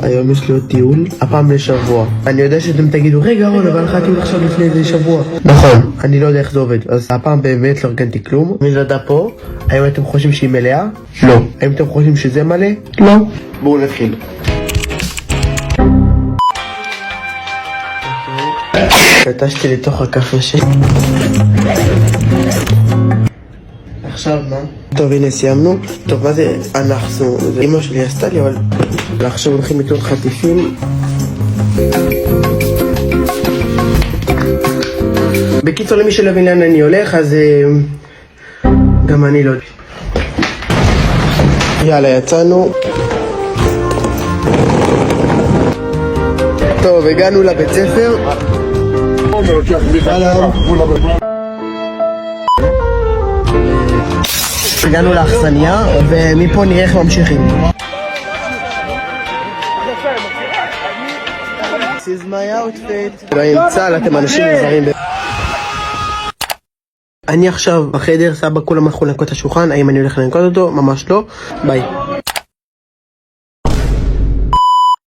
היום יש לי עוד טיול, הפעם לשבוע. אני יודע שאתם תגידו, רגע רון, אבל לך טיול עכשיו לפני איזה שבוע. נכון, אני לא יודע איך זה עובד, אז הפעם באמת לא ארגנתי כלום. מזוודה פה, האם אתם חושבים שהיא מלאה? לא. האם אתם חושבים שזה מלא? לא. בואו נתחיל. קטשתי לתוך הקפה שלי. עכשיו מה? טוב, הנה סיימנו. טוב, מה זה אנחנו? זה אמא שלי עשתה לי, אבל עכשיו הולכים לקנות חטיפים. בקיצור, למי שלא מבין לאן אני הולך, אז גם אני לא יודע. יאללה, יצאנו. טוב, הגענו לבית ספר. הגענו לאכסניה, ומפה נראה איך ממשיכים. This is my outfit. רואים צהל, אתם אנשים מוזרים. אני עכשיו בחדר, סבא כולם הלכו לנקות את השולחן, האם אני הולך לנקות אותו? ממש לא. ביי.